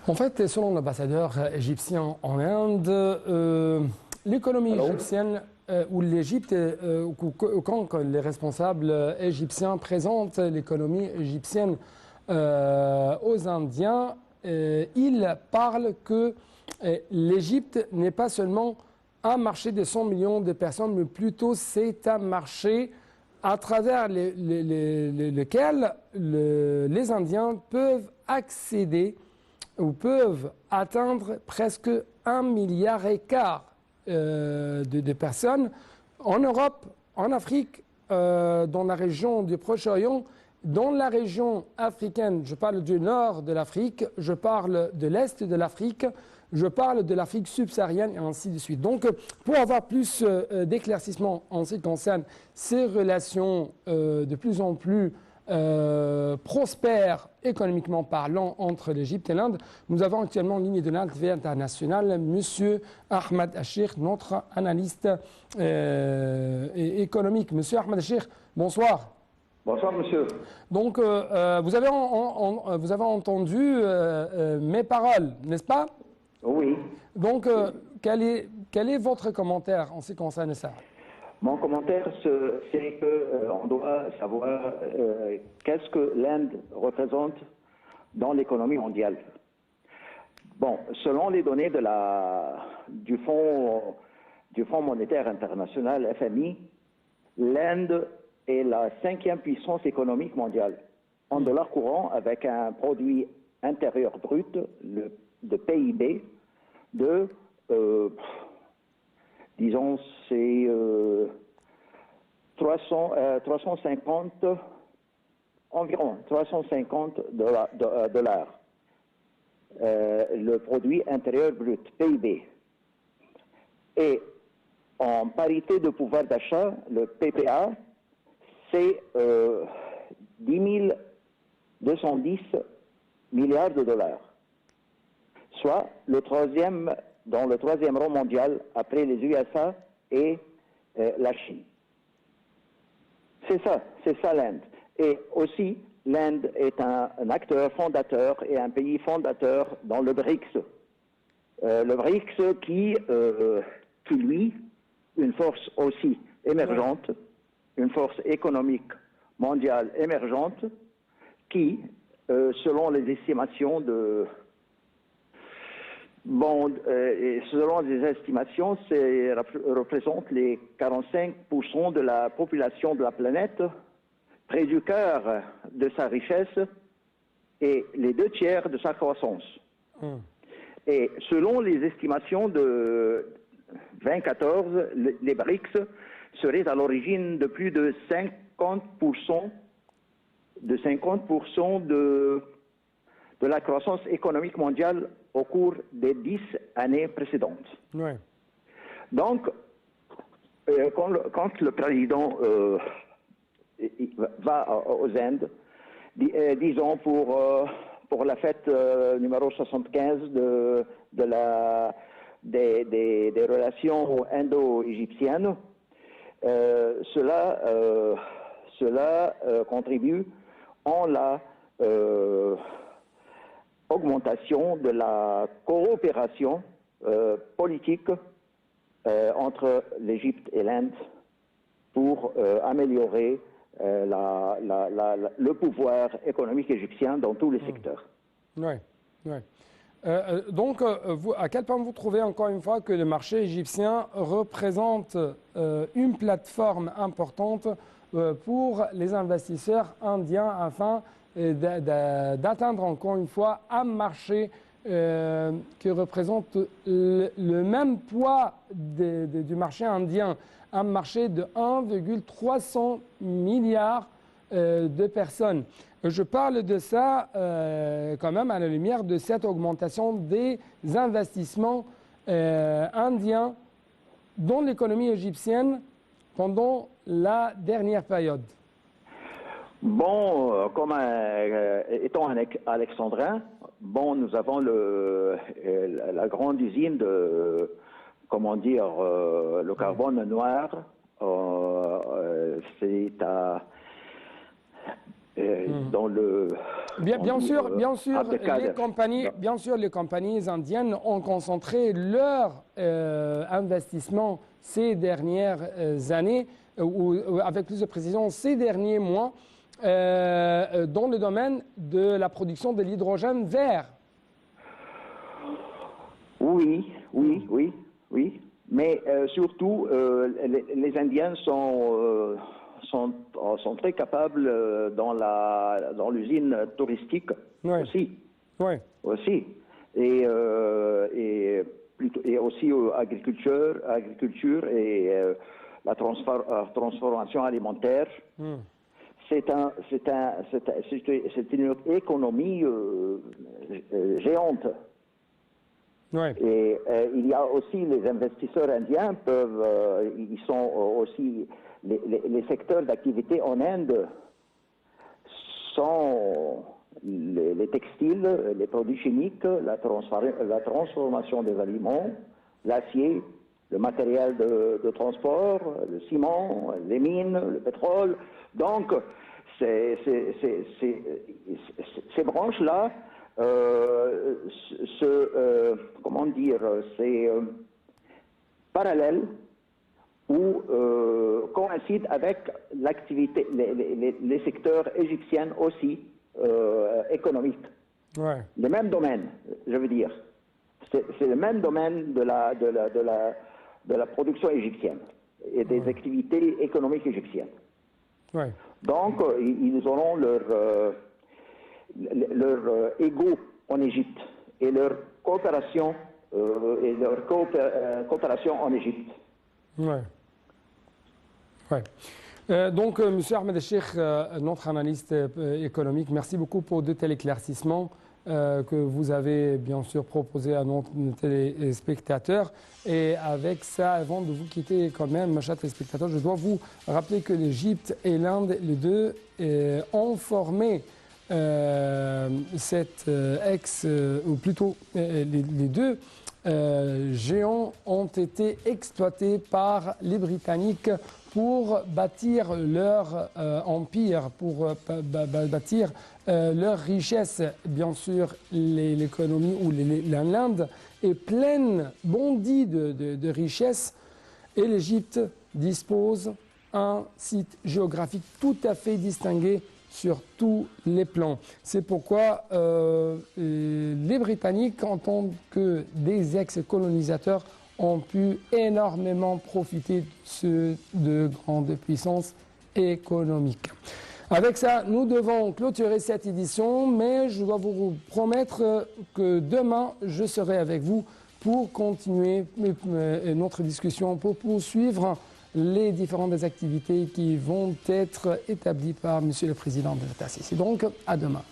En fait, selon l'ambassadeur égyptien en Inde, l'économie égyptienne ou l'Égypte, quand les responsables égyptiens présentent l'économie égyptienne aux Indiens, ils parlent que l'Égypte n'est pas seulement un marché de 100 millions de personnes, mais plutôt c'est un marché à travers lequel les Indiens peuvent accéder ou peuvent atteindre presque 1,4 milliard de personnes en Europe, en Afrique, dans la région du Proche-Orient, dans la région africaine. Je parle du nord de l'Afrique, je parle de l'est de l'Afrique, je parle de l'Afrique subsaharienne et ainsi de suite. Donc, pour avoir plus d'éclaircissement en ce qui concerne ces relations de plus en plus prospère économiquement parlant entre l'Égypte et l'Inde. Nous avons actuellement en ligne de l'Inde TV International M. Ahmed Achir, notre analyste économique. Monsieur Ahmed Achir, bonsoir. Bonsoir, monsieur. Donc, vous avez entendu mes paroles, n'est-ce pas? Oui. Donc, quel est votre commentaire en ce qui concerne ça? Mon commentaire, c'est qu'on doit savoir qu'est-ce que l'Inde représente dans l'économie mondiale. Bon, selon les données du Fonds monétaire international, FMI, l'Inde est la 5e puissance économique mondiale en dollars courants avec un produit intérieur brut, de PIB, de... disons, c'est 350, environ 350 dollars, le produit intérieur brut, PIB. Et en parité de pouvoir d'achat, le PPA, c'est 10 210 milliards de dollars, soit dans le troisième rang mondial après les USA et la Chine. C'est ça l'Inde. Et aussi, l'Inde est un acteur fondateur et un pays fondateur dans le BRICS. Le BRICS qui, lui, une force aussi émergente, une force économique mondiale émergente, qui, selon les estimations selon les estimations, représente les 45% de la population de la planète, près du quart de sa richesse et les 2/3 de sa croissance. Et selon les estimations de 2014, les BRICS seraient à l'origine de plus de 50% de la croissance économique mondiale au cours des 10 années précédentes. Ouais. Donc, quand le président va aux Indes, disons pour la fête numéro 75 des relations indo-égyptiennes, cela contribue en la augmentation de la coopération politique entre l'Égypte et l'Inde pour améliorer le pouvoir économique égyptien dans tous les secteurs. Oui, oui. Donc, à quel point vous trouvez encore une fois que le marché égyptien représente une plateforme importante pour les investisseurs indiens afin d'atteindre encore une fois un marché qui représente le même poids du marché indien, un marché de 1,3 milliard de personnes. Je parle de ça quand même à la lumière de cette augmentation des investissements indiens dans l'économie égyptienne pendant la dernière période. Bon, comme étant alexandrin, bon, nous avons la grande usine de, comment dire, le carbone noir. C'est dans le... Bien sûr, Abdelkader. bien sûr, les compagnies indiennes ont concentré leur investissement ces dernières années, ou avec plus de précision, ces derniers mois, dans le domaine de la production de l'hydrogène vert. Oui. Mais surtout, les Indiens sont très capables dans l'usine touristique aussi. Oui. Aussi. Et aussi agriculture et la transformation alimentaire. C'est une économie géante. Oui. Et il y a aussi les investisseurs indiens ils sont aussi les secteurs d'activité en Inde sont les textiles, les produits chimiques, la transformation des aliments, l'acier, le matériel de transport, le ciment, les mines, le pétrole. Donc, ces branches-là, comment dire, c'est parallèle ou coïncide avec l'activité, les secteurs égyptiens aussi économiques. Ouais. Le même domaine, je veux dire. C'est le même domaine de la production égyptienne et des activités économiques égyptiennes. Ouais. Donc, ils auront leur ego en Égypte et leur coopération en Égypte. Ouais. Ouais. Donc, M. Ahmed Cheikh, notre analyste économique, merci beaucoup pour de tels éclaircissements que vous avez bien sûr proposé à nos téléspectateurs. Et avec ça, avant de vous quitter quand même, chers téléspectateurs, je dois vous rappeler que l'Égypte et l'Inde, les deux, ont formé cette ou plutôt les deux géants ont été exploités par les Britanniques pour bâtir leur empire, pour bâtir leur richesse. Bien sûr, l'économie ou l'Inde est pleine, bondie de richesses, et l'Égypte dispose d'un site géographique tout à fait distingué sur tous les plans. C'est pourquoi les Britanniques, en tant que des ex-colonisateurs, ont pu énormément profiter de grandes puissances économiques. Avec ça, nous devons clôturer cette édition, mais je dois vous promettre que demain, je serai avec vous pour continuer notre discussion, pour poursuivre les différentes activités qui vont être établies par M. le Président de l'État. Donc, à demain.